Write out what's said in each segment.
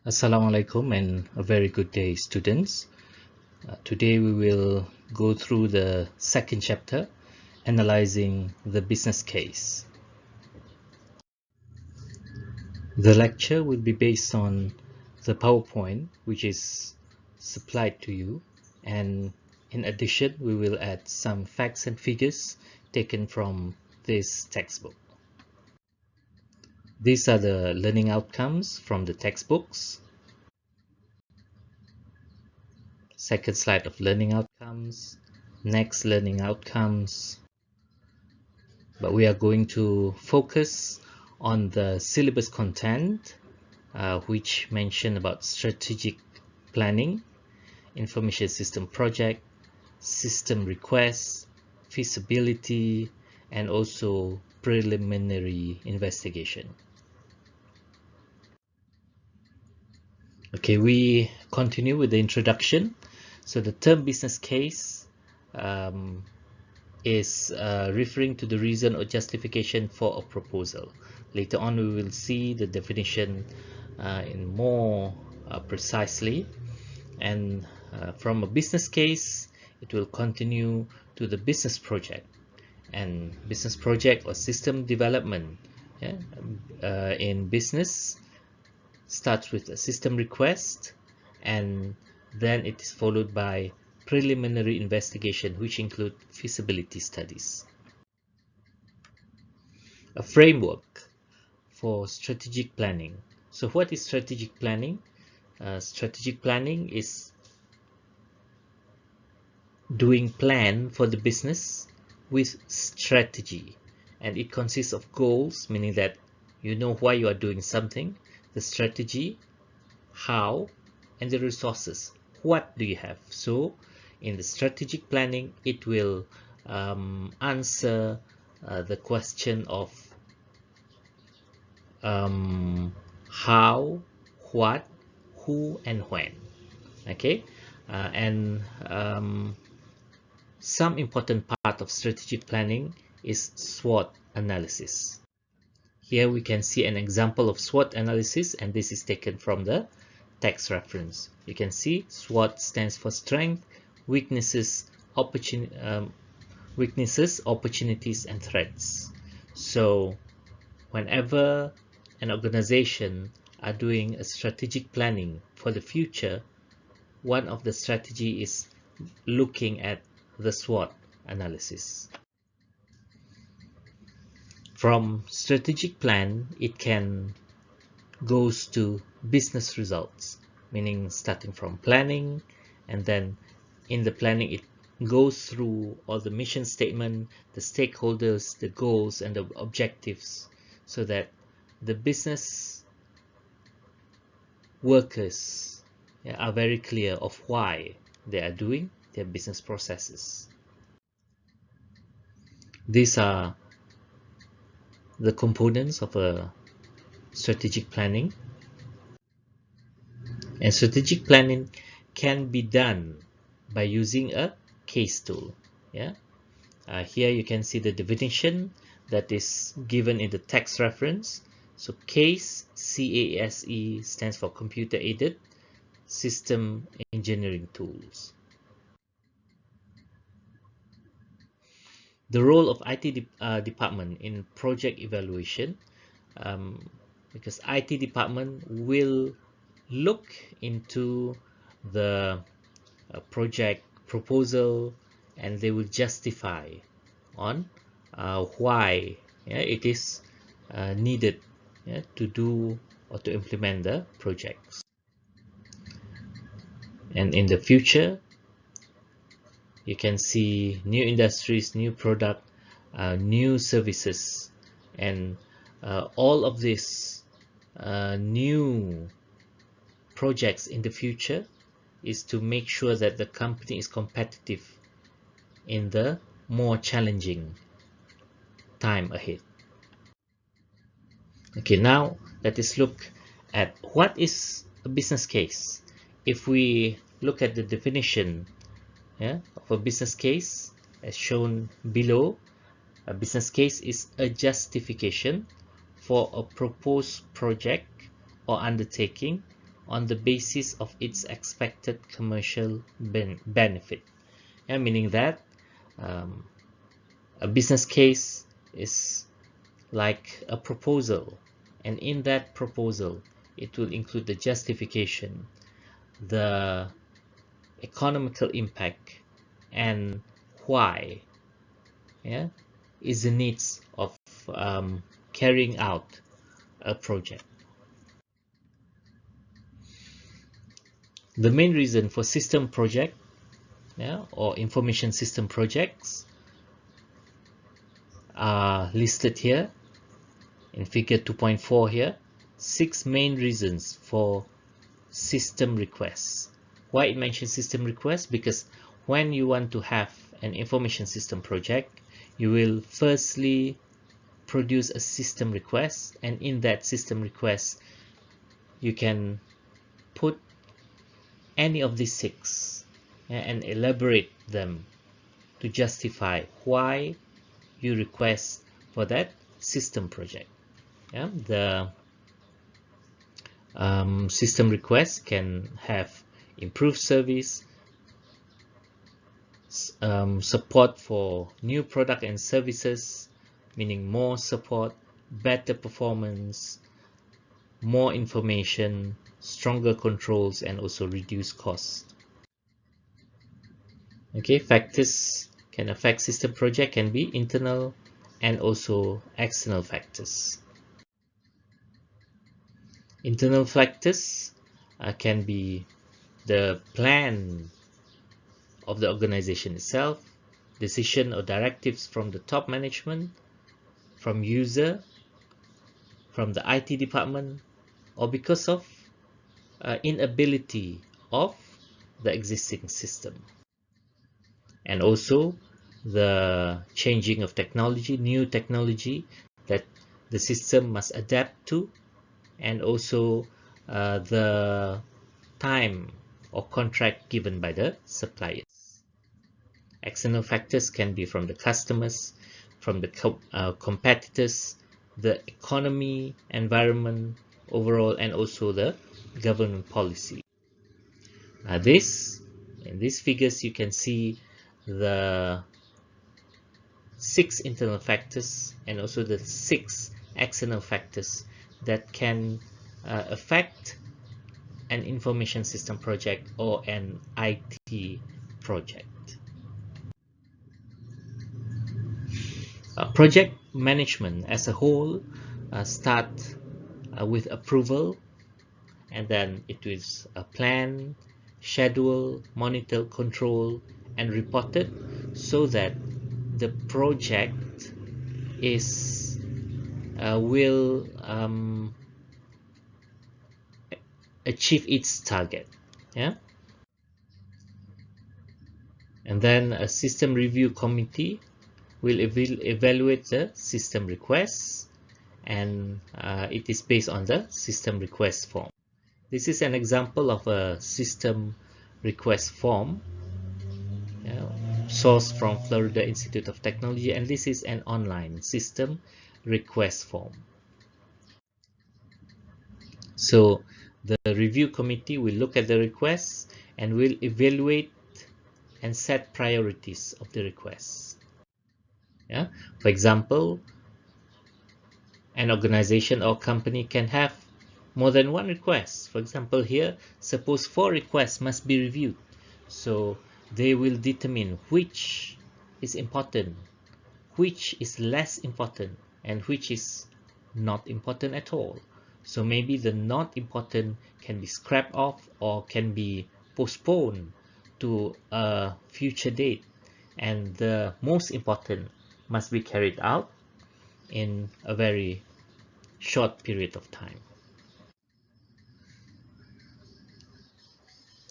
Assalamu alaikum and a very good day, students. Today we will go through the second chapter, analyzing the business case. The lecture will be based on the PowerPoint which is supplied to you, and in addition we will add some facts and figures taken from this textbook. These are the learning outcomes from the textbooks. Second slide of learning outcomes, next learning outcomes. But we are going to focus on the syllabus content, which mention about strategic planning, information system project, system requests, feasibility, and also preliminary investigation. Okay, we continue with the introduction. So the term business case is referring to the reason or justification for a proposal. Later on we will see the definition in more precisely, and from a business case it will continue to the business project, and business project or system development in business starts with a system request, and then it is followed by preliminary investigation, which include feasibility studies. A framework for strategic planning. So what is strategic planning? Strategic planning is doing plan for the business with strategy, and it consists of goals, meaning that you know why you are doing something, the strategy, how, and the resources. What do you have? So in the strategic planning, it will answer the question of how, what, who, and when. Okay, and some important part of strategic planning is SWOT analysis. Here we can see an example of SWOT analysis, and this is taken from the text reference. You can see SWOT stands for strength, weaknesses, opportunities, and threats. So whenever an organization are doing a strategic planning for the future, one of the strategy is looking at the SWOT analysis. From strategic plan, it can goes to business results, meaning starting from planning, and then in the planning it goes through all the mission statement, the stakeholders, the goals, and the objectives, so that the business workers are very clear of why they are doing their business processes. These are the components of a strategic planning, and strategic planning can be done by using a case tool. Here you can see the definition that is given in the text reference. So CASE, C-A-S-E, stands for computer aided system engineering tools. The role of IT department in project evaluation, because IT department will look into the project proposal, and they will justify on why it is needed to do or to implement the projects. And in the future, you can see new industries, new product, new services, and all of these new projects in the future is to make sure that the company is competitive in the more challenging time ahead. Okay, now let us look at what is a business case. If we look at the definition of a business case as shown below, a business case is a justification for a proposed project or undertaking on the basis of its expected commercial benefit. Yeah, meaning that um, a business case is like a proposal, and in that proposal it will include the justification, the economical impact, and why, yeah, is the needs of carrying out a project. The main reason for system project, yeah, or information system projects are listed here in figure 2.4 here. 6 main reasons for system requests. Why it mentions system requests? Because when you want to have an information system project, you will firstly produce a system request, and in that system request you can put any of these 6, yeah, and elaborate them to justify why you request for that system project. Yeah, the system request can have improved service, support for new product and services, meaning more support, better performance, more information, stronger controls, and also reduce cost. Okay, factors can affect system project can be internal and also external factors. Internal factors can be the plan of the organization itself, decision or directives from the top management, from user, from the IT department, or because of inability of the existing system. And also the changing of technology, new technology that the system must adapt to, and also the time or contract given by the suppliers. External factors can be from the customers, from the competitors, the economy, environment overall, and also the government policy. In these figures you can see the 6 internal factors and also the 6 external factors that can affect an information system project or an IT project. Project management as a whole start with approval, and then it is plan, schedule, monitor, control, and reported so that the project is will achieve its target. Yeah, and then a system review committee will evaluate the system requests, and it is based on the system request form. This is an example of a system request form sourced from Florida Institute of Technology, and this is an online system request form. So the review committee will look at the requests and will evaluate and set priorities of the requests. Yeah, for example, an organization or company can have more than one request. For example, here, suppose 4 requests must be reviewed. So they will determine which is important, which is less important, and which is not important at all. So maybe the not important can be scrapped off or can be postponed to a future date, and the most important must be carried out in a very short period of time.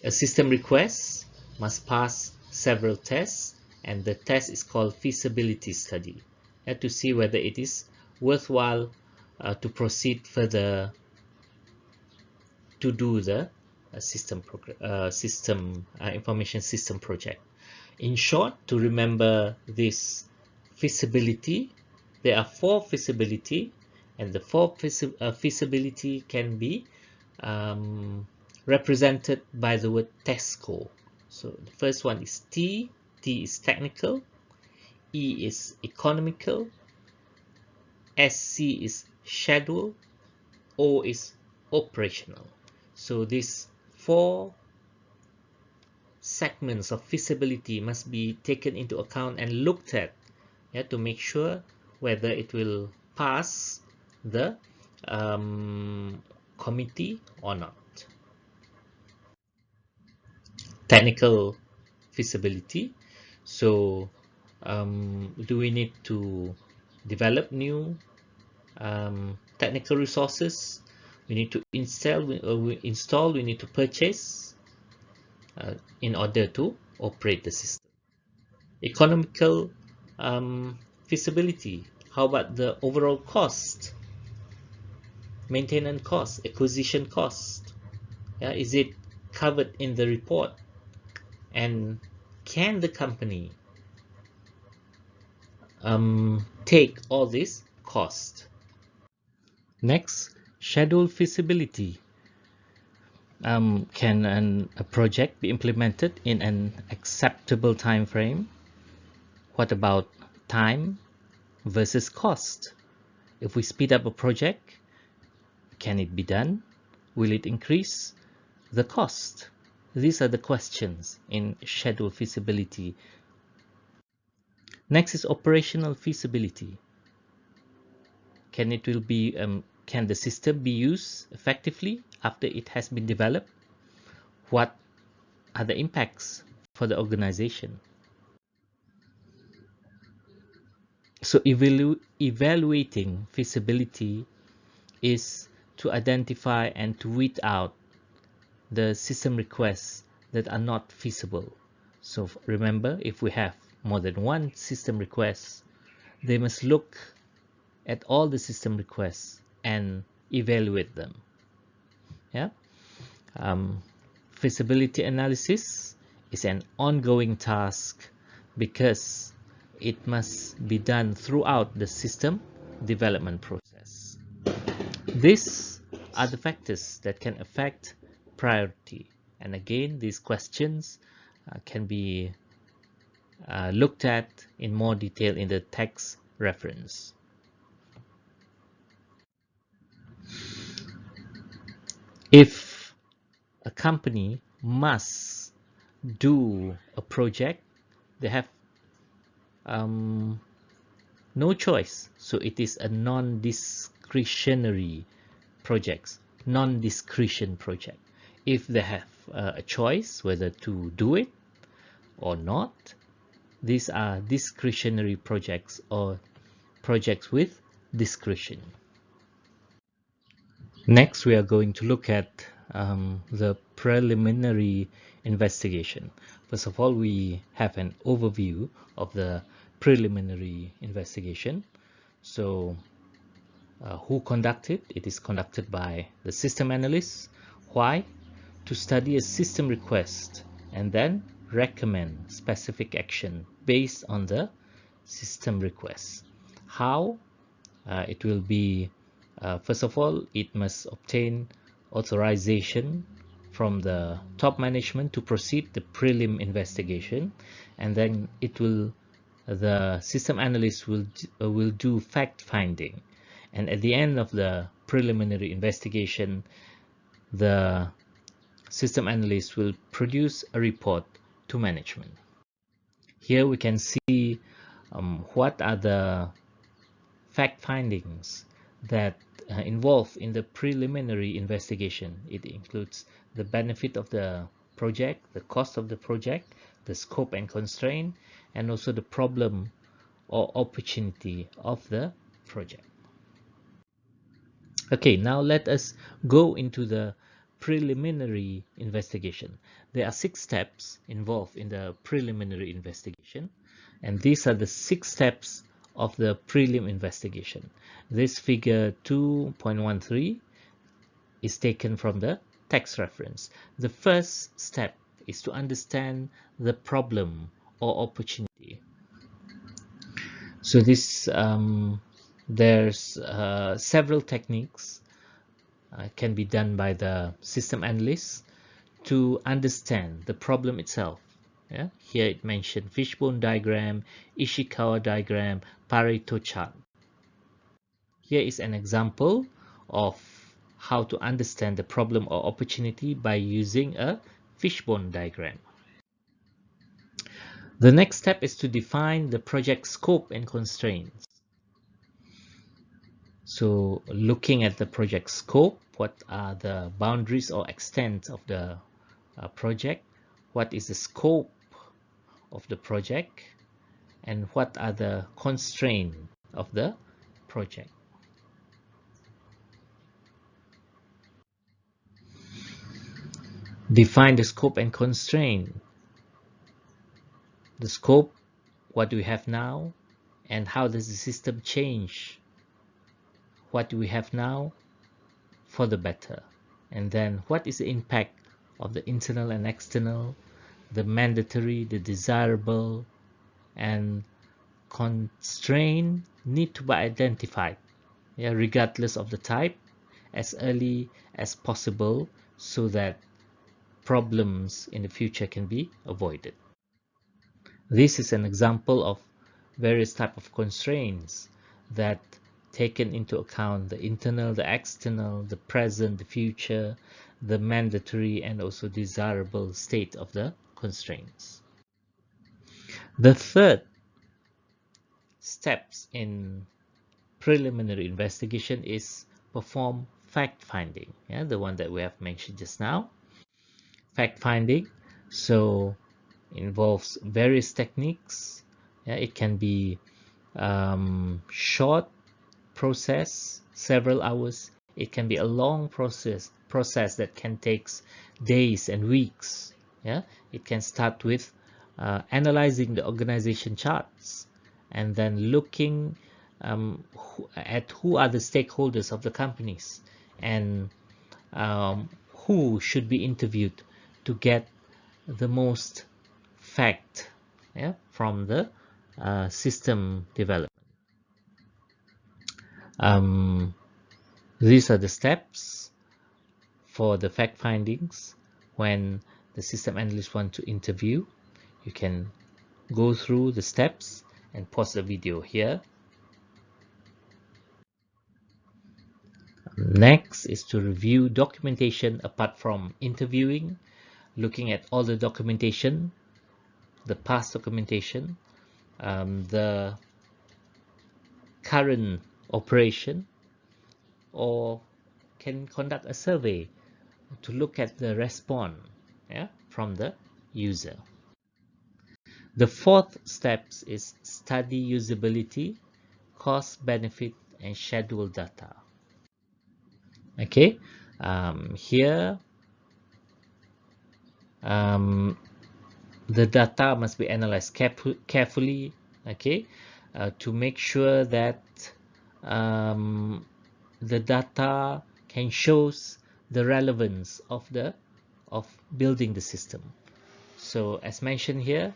A system request must pass several tests, and the test is called feasibility study, to see whether it is worthwhile to proceed further to do the information system project. In short, to remember this feasibility, there are 4 feasibility, and the 4 feasibility can be represented by the word test score. So the first one is T. T is technical, E is economical, SC is schedule, O is operational. So these four segments of feasibility must be taken into account and looked at, yeah, to make sure whether it will pass the committee or not. Technical feasibility. So do we need to develop new technical resources? We need to install, we need to purchase in order to operate the system. Economical feasibility. How about the overall cost, maintenance cost, acquisition cost? Yeah, is it covered in the report? And can the company take all this cost? Next, schedule feasibility. Can a project be implemented in an acceptable time frame? What about time versus cost? If we speed up a project, can it be done? Will it increase the cost? These are the questions in schedule feasibility. Next is operational feasibility. Can the system be used effectively after it has been developed? What are the impacts for the organization? So evaluating feasibility is to identify and to weed out the system requests that are not feasible. So remember, if we have more than one system request, they must look at all the system requests and evaluate them. Yeah. Feasibility analysis is an ongoing task because it must be done throughout the system development process. These are the factors that can affect priority. And again, these questions can be looked at in more detail in the text reference. If a company must do a project, they have no choice. So it is a non-discretionary project, non-discretion project. If they have a choice whether to do it or not, these are discretionary projects or projects with discretion. Next, we are going to look at the preliminary investigation. First of all, we have an overview of the preliminary investigation. So, who conducted? It is conducted by the system analyst. Why? To study a system request and then recommend specific action based on the system request. How? It will be first of all, it must obtain authorization from the top management to proceed the prelim investigation, and then the system analyst will do fact finding, and at the end of the preliminary investigation, the system analyst will produce a report to management. Here we can see what are the fact findings that involved in the preliminary investigation. It includes the benefit of the project, the cost of the project, the scope and constraint, and also the problem or opportunity of the project. Okay, now let us go into the preliminary investigation. There are 6 steps involved in the preliminary investigation, and these are the 6 steps of the prelim investigation. This figure 2.13 is taken from the text reference. The first step is to understand the problem or opportunity. So this there's several techniques can be done by the system analyst to understand the problem itself. Yeah? Here it mentioned fishbone diagram, Ishikawa diagram, Pareto chart. Here is an example of how to understand the problem or opportunity by using a fishbone diagram. The next step is to define the project scope and constraints. So looking at the project scope, what are the boundaries or extent of the project? What is the scope of the project? And what are the constraints of the project? Define the scope and constraint. The scope, what do we have now, and how does the system change what do we have now for the better? And then what is the impact of the internal and external, the mandatory, the desirable, and constraint need to be identified, yeah, regardless of the type, as early as possible so that problems in the future can be avoided. This is an example of various type of constraints that taken into account the internal, the external, the present, the future, the mandatory and also desirable state of the constraints. The third steps in preliminary investigation is perform fact-finding, yeah, the one that we have mentioned just now. Fact-finding so involves various techniques. Yeah, it can be short process, several hours. It can be a long process that can take days and weeks. Yeah, it can start with analyzing the organization charts and then looking at who are the stakeholders of the companies and who should be interviewed to get the most fact, yeah, from the system development. These are the steps for the fact findings. When the system analyst want to interview, you can go through the steps and pause the video here. Next is to review documentation apart from interviewing, looking at all the documentation, the past documentation, the current operation, or can conduct a survey to look at the response, yeah, from the user. The fourth step is study usability, cost, benefit, and schedule data. Okay, here the data must be analyzed carefully, okay, to make sure that the data can shows the relevance of building the system. So as mentioned here,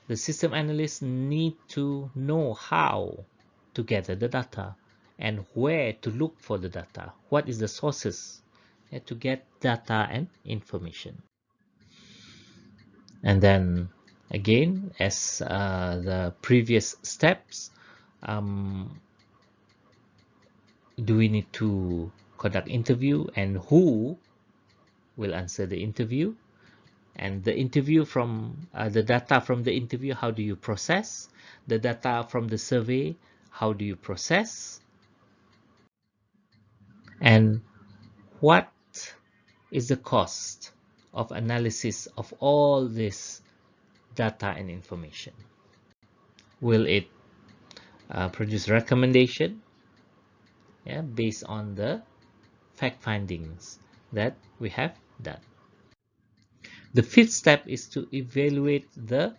the system analysts need to know how to gather the data and where to look for the data. What is the sources, yeah, to get data and information. And then again, as the previous steps, do we need to conduct interview and who will answer the interview? And the interview from the data from the interview, how do you process? The data from the survey, how do you process? And what is the cost of analysis of all this data and information? Will it produce recommendation, yeah, based on the fact findings that we have done? The fifth step is to evaluate the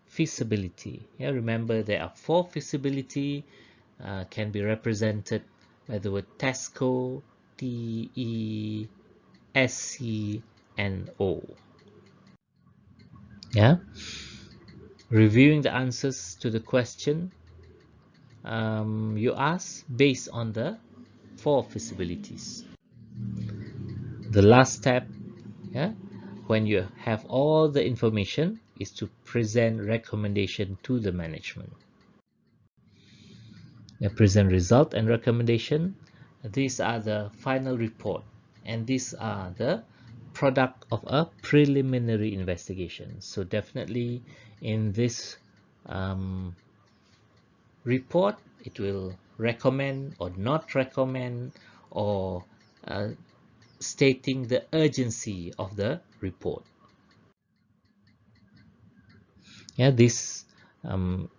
feasibility. Yeah, remember there are 4 feasibility, can be represented by the word TESCO, TE, SC, and O. Yeah, reviewing the answers to the question you ask based on the 4 feasibilities. The last step Yeah, when you have all the information, is to present recommendation to the management. The present result and recommendation, these are the final report, and these are the product of a preliminary investigation. So definitely in this report, it will recommend or not recommend, or uh, stating the urgency of the report. Yeah, this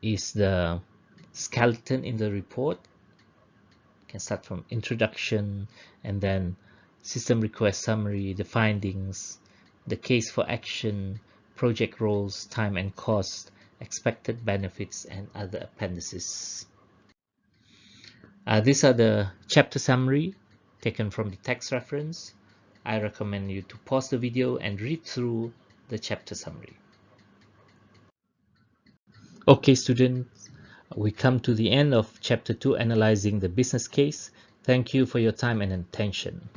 is the skeleton in the report. You can start from introduction, and then system request summary, the findings, the case for action, project roles, time and cost, expected benefits, and other appendices. These are the chapter summary taken from the text reference. I recommend you to pause the video and read through the chapter summary. Okay, students, we come to the end of chapter 2, analyzing the business case. Thank you for your time and attention.